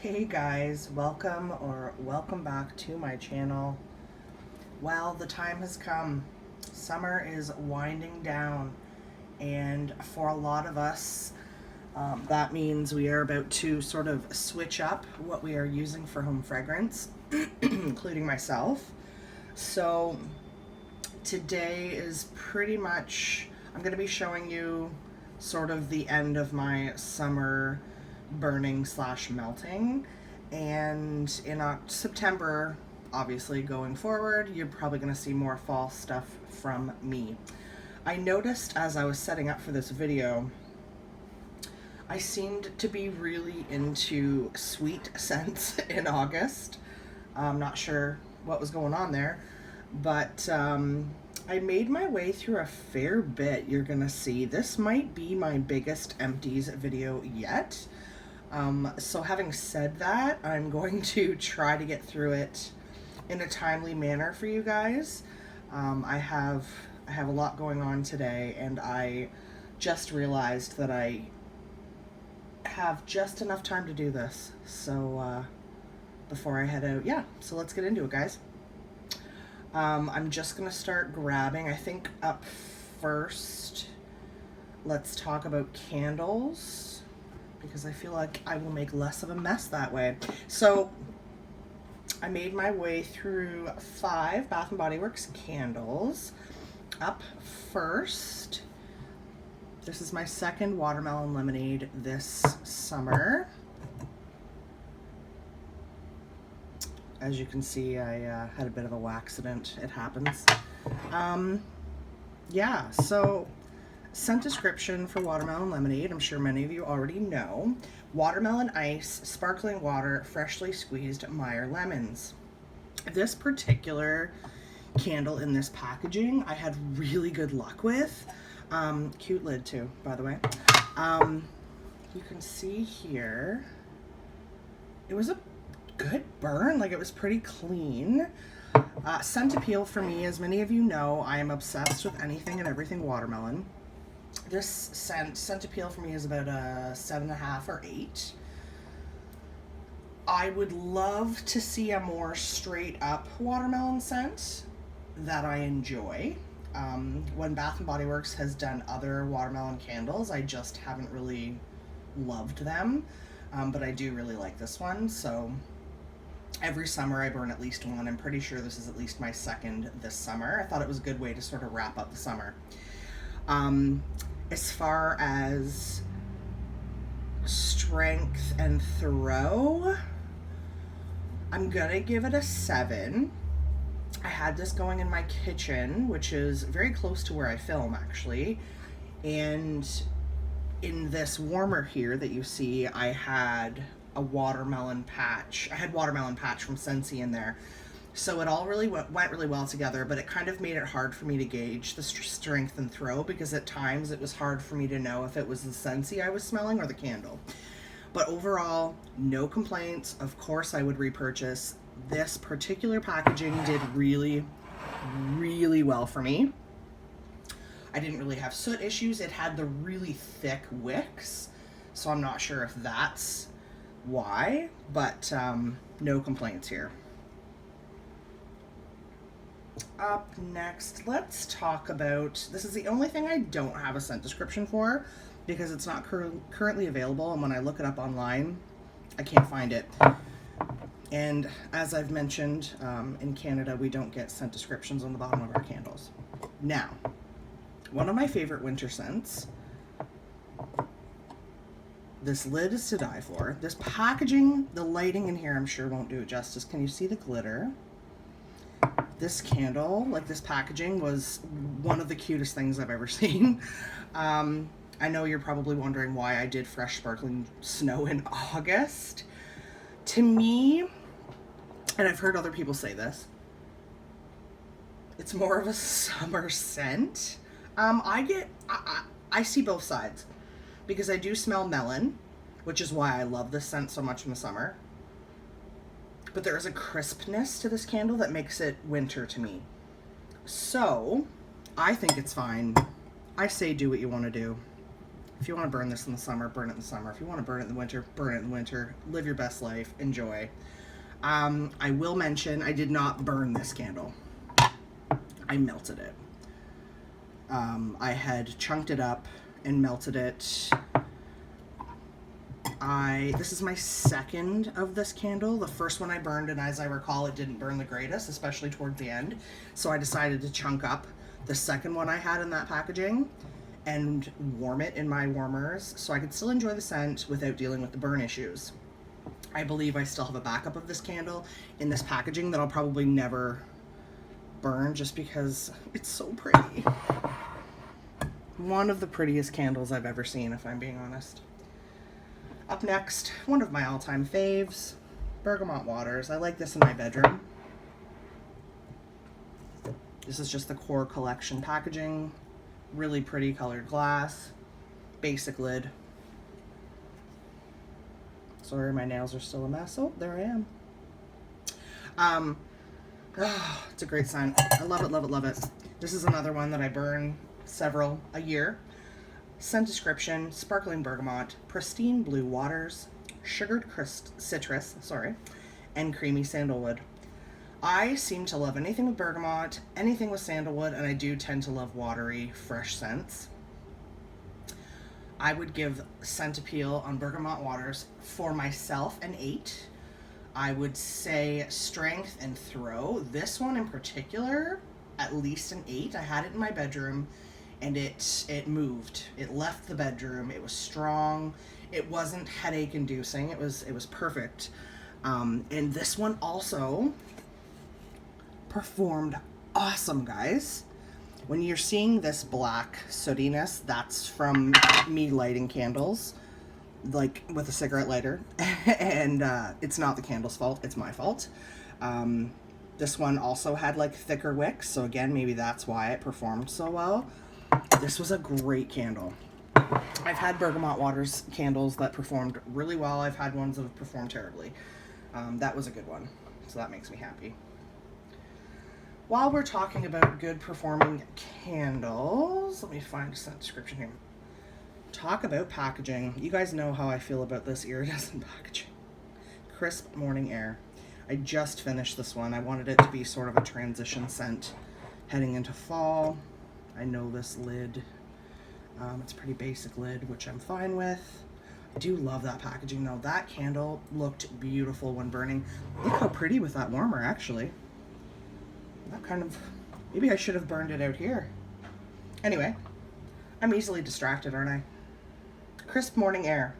Hey guys, welcome back to my channel. Well, the time has come. Summer is winding down, and for a lot of us, that means we are about to sort of switch up what we are using for home fragrance, including myself. So today is pretty much, I'm going to be showing you sort of the end of my summer burning slash melting. And in September, obviously going forward, you're probably going to see more fall stuff from me. I noticed as I was setting up for this video, I seemed to be really into sweet scents in August. I'm not sure what was going on there, but I made my way through a fair bit. You're gonna see this might be my biggest Empties video yet. So having said that, I'm going to try to get through it in a timely manner for you guys. I have a lot going on today, and I just realized that I have just enough time to do this. So before I head out, yeah, so let's get into it, guys. I'm just gonna start grabbing, I think up first, let's talk about candles, because I feel like I will make less of a mess that way. So I made my way through 5 Bath & Body Works candles. Up first, this is my second watermelon lemonade this summer. As you can see, I had a bit of a waxident. It happens. Yeah, so scent description for watermelon lemonade, I'm sure many of you already know. Watermelon ice, sparkling water, freshly squeezed Meyer lemons. This particular candle in this packaging I had really good luck with. Cute lid too, by the way. You can see here, it was a good burn, like it was pretty clean. Scent appeal for me, as many of you know, I am obsessed with anything and everything watermelon. This scent appeal for me is about a 7.5 or 8. I would love to see a more straight up watermelon scent that I enjoy. When Bath & Body Works has done other watermelon candles, I just haven't really loved them, but I do really like this one. So every summer I burn at least one. I'm pretty sure this is at least my second this summer. I thought it was a good way to sort of wrap up the summer. As far as strength and throw, I'm gonna give it a 7. I had this going in my kitchen, which is very close to where I film actually, and in this warmer here that you see, I had a watermelon patch. I had watermelon patch from Scentsy in there. So it all really went really well together, but it kind of made it hard for me to gauge the strength and throw, because at times it was hard for me to know if it was the Scentsy I was smelling or the candle. But overall, no complaints. Of course I would repurchase. This particular packaging did really, really well for me. I didn't really have soot issues. It had the really thick wicks, so I'm not sure if that's why, but no complaints here. Up next, let's talk about, this is the only thing I don't have a scent description for, because it's not currently available, and when I look it up online, I can't find it. And as I've mentioned, in Canada, we don't get scent descriptions on the bottom of our candles. Now, one of my favorite winter scents, this lid is to die for. This packaging, the lighting in here I'm sure won't do it justice. Can you see the glitter? This candle, like this packaging, was one of the cutest things I've ever seen. I know you're probably wondering why I did fresh sparkling snow in August. To me, and I've heard other people say this, it's more of a summer scent. I see both sides, because I do smell melon, which is why I love this scent so much in the summer. But there is a crispness to this candle that makes it winter to me. So I think it's fine. I say do what you want to do. If you want to burn this in the summer, burn it in the summer. If you want to burn it in the winter, burn it in the winter. Live your best life. Enjoy. I will mention I did not burn this candle. I melted it. I had chunked it up and melted it. This is my second of this candle. The first one I burned, and as I recall, it didn't burn the greatest, especially towards the end. So I decided to chunk up the second one I had in that packaging and warm it in my warmers so I could still enjoy the scent without dealing with the burn issues. I believe I still have a backup of this candle in this packaging that I'll probably never burn just because it's so pretty. One of the prettiest candles I've ever seen, if I'm being honest. Up next, one of my all-time faves, Bergamot Waters. I like this in my bedroom. This is just the core collection packaging. Really pretty colored glass. Basic lid. Sorry, my nails are still a mess. Oh, there I am. It's a great scent. I love it, love it, love it. This is another one that I burn several a year. Scent description: sparkling bergamot, pristine blue waters, sugared citrus, and creamy sandalwood. I seem to love anything with bergamot, anything with sandalwood, and I do tend to love watery, fresh scents. I would give scent appeal on Bergamot Waters for myself an 8. I would say strength and throw, this one in particular, at least an 8. I had it in my bedroom and it moved. It left the bedroom. It was strong. It wasn't headache inducing. It was perfect. And this one also performed awesome, guys. When you're seeing this black sootiness, that's from me lighting candles, like with a cigarette lighter, and it's not the candle's fault, it's my fault. This one also had like thicker wicks, so again, maybe that's why it performed so well. This was a great candle. I've had Bergamot Waters candles that performed really well. I've had ones that have performed terribly. That was a good one, so that makes me happy. While we're talking about good performing candles, let me find a scent description here. Talk about packaging. You guys know how I feel about this iridescent packaging. Crisp Morning Air. I just finished this one. I wanted it to be sort of a transition scent heading into fall. I know this lid. It's a pretty basic lid, which I'm fine with. I do love that packaging though. That candle looked beautiful when burning. Look how pretty with that warmer, actually. That kind of, maybe I should have burned it out here. Anyway, I'm easily distracted, aren't I? Crisp Morning Air.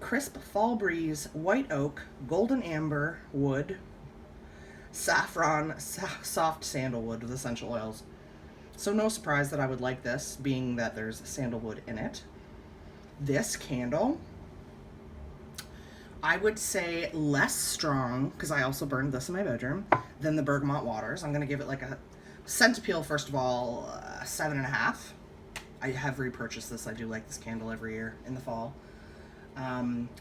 Crisp fall breeze, white oak, golden amber wood, saffron, soft sandalwood with essential oils. So no surprise that I would like this, being that there's sandalwood in it. This candle, I would say less strong, because I also burned this in my bedroom, than the Bergamot Waters. I'm going to give it like a scent appeal, first of all, 7.5. I have repurchased this. I do like this candle every year in the fall.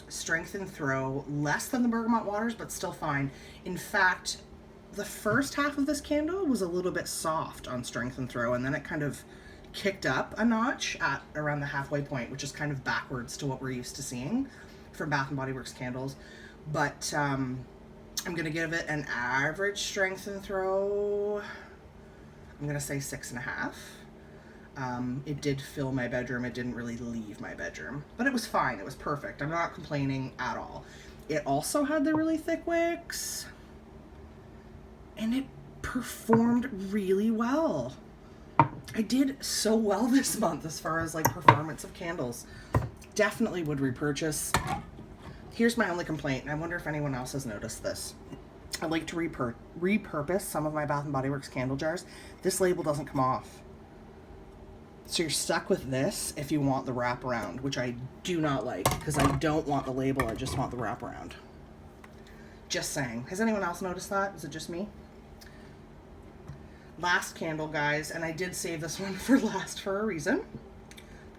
Strength and throw, less than the Bergamot Waters, but still fine. In fact, the first half of this candle was a little bit soft on strength and throw, and then it kind of kicked up a notch at around the halfway point, which is kind of backwards to what we're used to seeing from Bath & Body Works candles. But I'm going to give it an average strength and throw. I'm going to say 6.5. It did fill my bedroom. It didn't really leave my bedroom, but it was fine. It was perfect. I'm not complaining at all. It also had the really thick wicks, and it performed really well. I did so well this month as far as like performance of candles. Definitely would repurchase. Here's my only complaint, and I wonder if anyone else has noticed this. I like to repurpose some of my Bath & Body Works candle jars. This label doesn't come off. So you're stuck with this if you want the wraparound, which I do not like, because I don't want the label, I just want the wraparound. Just saying. Has anyone else noticed that? Is it just me? Last candle, guys, and I did save this one for last for a reason.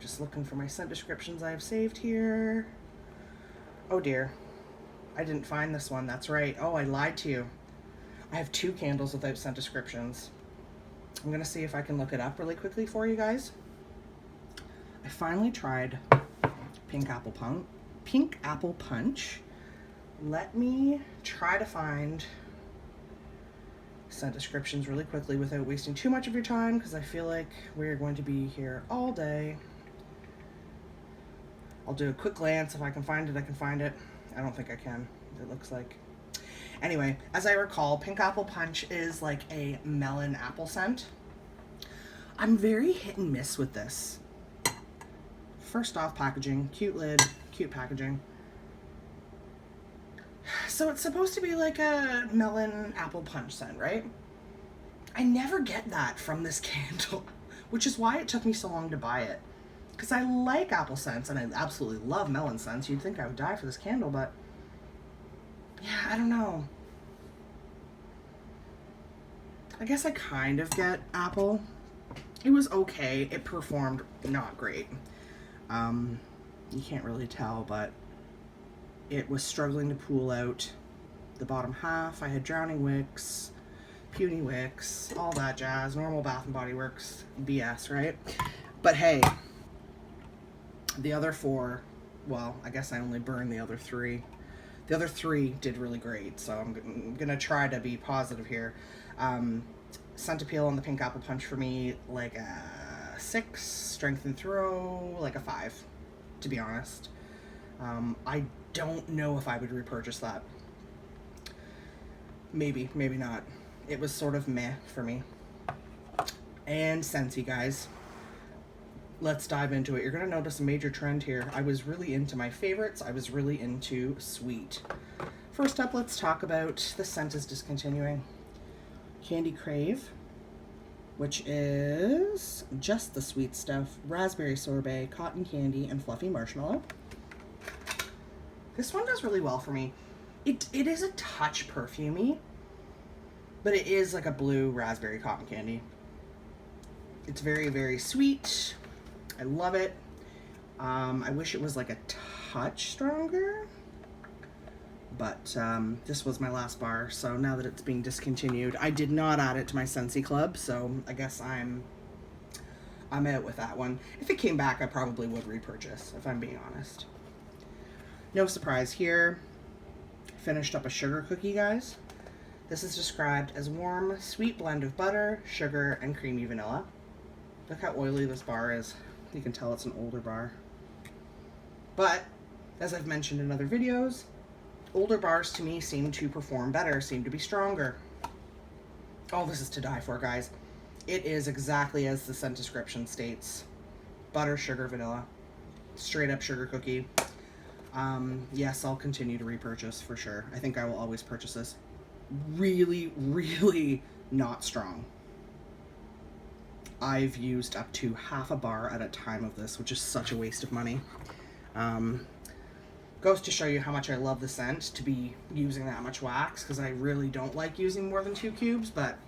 Just looking for my scent descriptions I have saved here. Oh dear. I didn't find this one. That's right. Oh, I lied to you. I have 2 candles without scent descriptions. I'm going to see if I can look it up really quickly for you guys. I finally tried Pink Apple Punch. Let me try to find scent descriptions really quickly without wasting too much of your time, because I feel like we're going to be here all day. I'll do a quick glance. If I can find it, I can find it. I don't think I can, it looks like. Anyway, as I recall, Pink Apple Punch is like a melon apple scent. I'm very hit and miss with this. First off, packaging, cute lid, cute packaging. So it's supposed to be like a melon apple punch scent, right? I never get that from this candle, which is why it took me so long to buy it. Because I like apple scents and I absolutely love melon scents. You'd think I would die for this candle, but yeah, I don't know. I guess I kind of get apple. It was okay. It performed not great. You can't really tell, but it was struggling to pool out the bottom half. I had drowning wicks, puny wicks, all that jazz, normal Bath and Body Works BS, right? But hey, the other 4, well, I guess I only burned the other 3. The other 3 did really great, so I'm gonna try to be positive here. Scent appeal on the Pink Apple Punch for me, like a 6, strength and throw, like a 5, to be honest. I don't know if I would repurchase that. Maybe, maybe not. It was sort of meh for me. And Scentsy, guys. Let's dive into it. You're going to notice a major trend here. I was really into my favorites. I was really into sweet. First up, let's talk about the scent is discontinuing. Candy Crave, which is just the sweet stuff. Raspberry sorbet, cotton candy, and fluffy marshmallow. This one does really well for me. It is a touch perfumey, but it is like a blue raspberry cotton candy. It's very, very sweet. I love it. I wish it was like a touch stronger, but this was my last bar, so now that it's being discontinued, I did not add it to my Scentsy Club, so I guess I'm out with that one. If it came back, I probably would repurchase, if I'm being honest. No surprise here. Finished up a sugar cookie, guys. This is described as warm, sweet blend of butter, sugar, and creamy vanilla. Look how oily this bar is. You can tell it's an older bar. But, as I've mentioned in other videos, older bars to me seem to perform better, seem to be stronger. Oh, this is to die for, guys. It is exactly as the scent description states. Butter, sugar, vanilla. Straight up sugar cookie. Yes, I'll continue to repurchase for sure. I think I will always purchase this. Really, really not strong. I've used up to half a bar at a time of this, which is such a waste of money. Goes to show you how much I love the scent to be using that much wax, because I really don't like using more than 2 cubes, but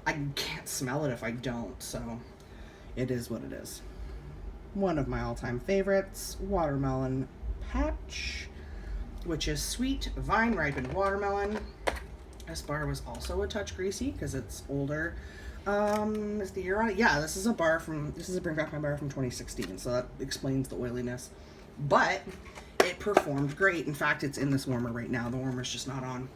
I can't smell it if I don't, so it is what it is. One of my all-time favorites, Watermelon Patch, which is sweet, vine-ripened watermelon. This bar was also a touch greasy because it's older. Is the year on it? Yeah, this is a Bring Back My bar from 2016, so that explains the oiliness. But it performed great. In fact, it's in this warmer right now. The warmer's just not on.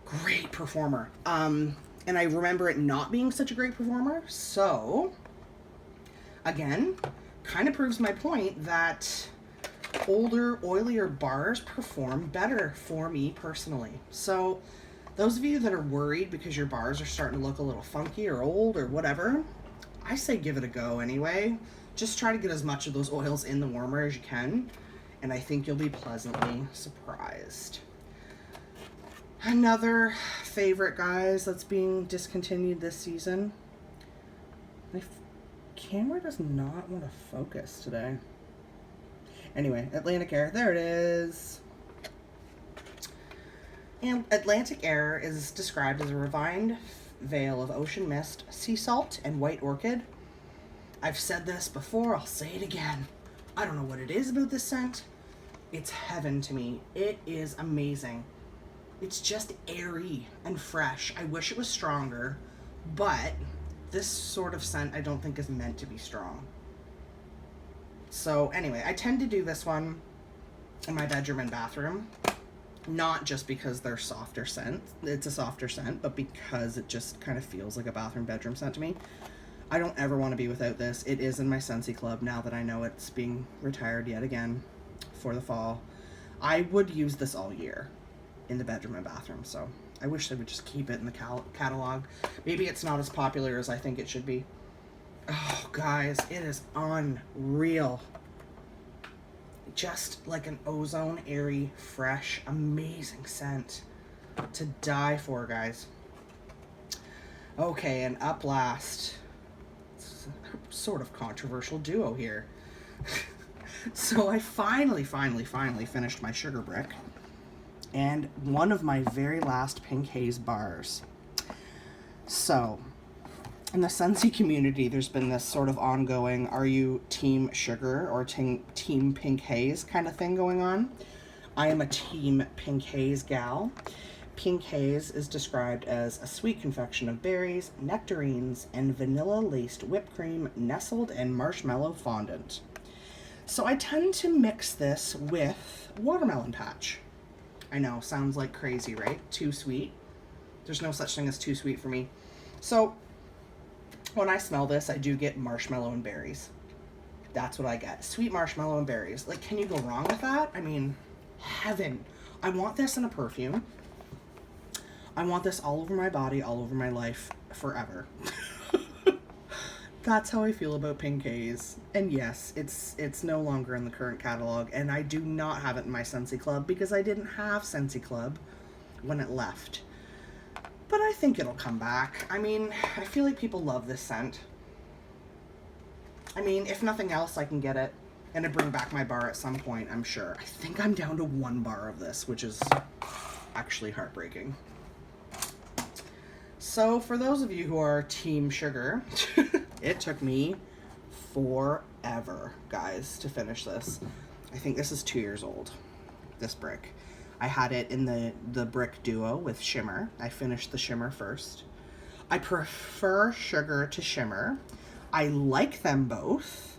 Great performer. And I remember it not being such a great performer, so again, kind of proves my point that older, oilier bars perform better for me personally. So those of you that are worried because your bars are starting to look a little funky or old or whatever, I say give it a go anyway. Just try to get as much of those oils in the warmer as you can, and I think you'll be pleasantly surprised. Another favorite, guys, that's being discontinued this season. My camera does not want to focus today. Anyway, Atlantic Air, there it is. And Atlantic Air is described as a refined veil of ocean mist, sea salt, and white orchid. I've said this before, I'll say it again. I don't know what it is about this scent. It's heaven to me. It is amazing. It's just airy and fresh. I wish it was stronger, but this sort of scent I don't think is meant to be strong. So anyway, I tend to do this one in my bedroom and bathroom. Not just because they're softer scent, it's a softer scent, but because it just kind of feels like a bathroom bedroom scent to me. I don't ever want to be without this. It is in my Scentsy Club now that I know it's being retired yet again for the fall. I would use this all year in the bedroom and bathroom, so I wish they would just keep it in the catalog. Maybe it's not as popular as I think it should be. Oh, guys, it is unreal. Just like an ozone, airy, fresh, amazing scent to die for, guys. Okay, and up last, it's a sort of controversial duo here. So I finally finished my sugar brick and one of my very last Pink Haze bars. So in the Scentsy community, there's been this sort of ongoing, are you team sugar or team Pink Haze kind of thing going on. I am a team Pink Haze gal. Pink Haze is described as a sweet confection of berries, nectarines, and vanilla-laced whipped cream nestled in marshmallow fondant. So I tend to mix this with watermelon patch. I know, sounds like crazy, right? Too sweet. There's no such thing as too sweet for me. So when I smell this, I do get marshmallow and berries. That's what I get. Sweet marshmallow and berries. Like, can you go wrong with that? I mean, heaven. I want this in a perfume. I want this all over my body, all over my life, forever. That's how I feel about Pink Haze. And yes, it's no longer in the current catalog, and I do not have it in my Scentsy Club because I didn't have Scentsy Club when it left. But I think it'll come back. I mean, I feel like people love this scent. I mean, if nothing else, I can get it and to bring back my bar at some point, I'm sure. I think I'm down to 1 bar of this, which is actually heartbreaking. So for those of you who are team sugar, it took me forever, guys, to finish this. I think this is 2 years old, this brick. I had it in the brick duo with shimmer. I finished the shimmer first. I prefer sugar to shimmer. I like them both,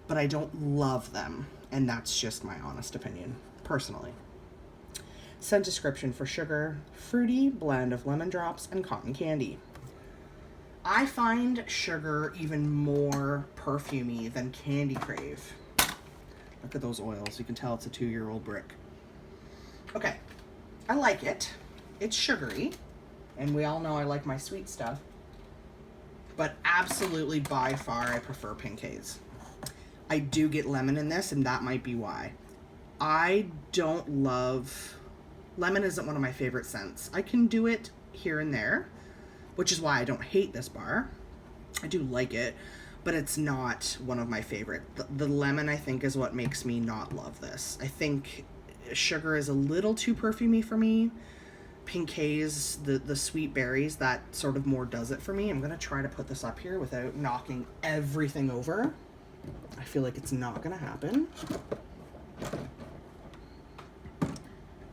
but I don't love them. And that's just my honest opinion, personally. Scent description for sugar: fruity blend of lemon drops and cotton candy. I find sugar even more perfumey than Candy Crave. Look at those oils. You can tell it's a 2-year-old brick. Okay, I like it. It's sugary, and we all know I like my sweet stuff. But absolutely, by far, I prefer Pink Haze. I do get lemon in this, and that might be why. I don't love... Lemon isn't one of my favorite scents. I can do it here and there, which is why I don't hate this bar. I do like it, but it's not one of my favorite. The lemon, I think, is what makes me not love this. I think sugar is a little too perfumey for me. Pink Haze, the sweet berries, that sort of more does it for me. I'm gonna try to put this up here without knocking everything over. I feel like it's not gonna happen.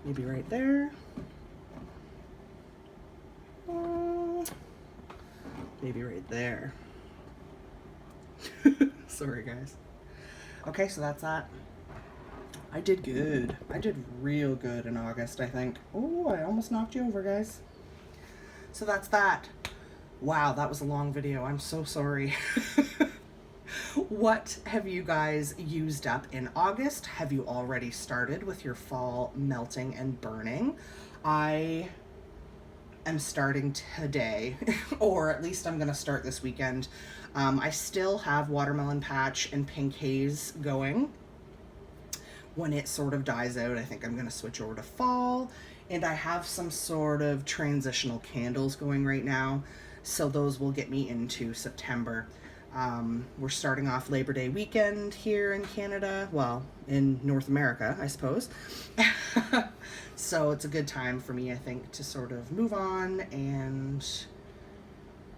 Maybe right there. Maybe right there. Sorry, guys. Okay, so that's that. I did good. I did real good in August, I think. Oh, I almost knocked you over, guys. So that's that. Wow, that was a long video. I'm so sorry. What have you guys used up in August? Have you already started with your fall melting and burning? I am starting today, or at least I'm gonna start this weekend. I still have Watermelon Patch and Pink Haze going. When it sort of dies out, I think I'm gonna switch over to fall, and I have some sort of transitional candles going right now, so those will get me into September. We're starting off Labor Day weekend here in Canada, well, in North America, I suppose. So it's a good time for me, I think, to sort of move on and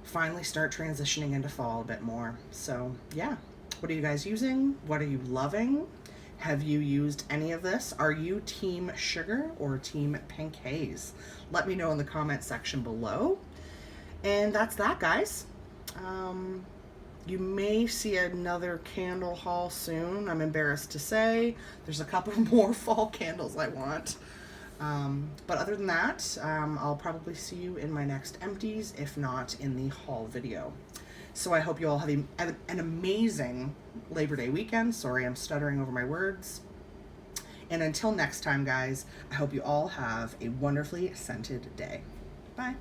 finally start transitioning into fall a bit more. So yeah, what are you guys using? What are you loving? Have you used any of this? Are you team sugar or team Pink Haze? Let me know in the comment section below. And that's that, guys. You may see another candle haul soon. I'm embarrassed to say. There's a couple more fall candles I want. But other than that, I'll probably see you in my next empties, if not in the haul video. So I hope you all have an amazing Labor Day weekend. Sorry, I'm stuttering over my words. And until next time, guys, I hope you all have a wonderfully scented day. Bye.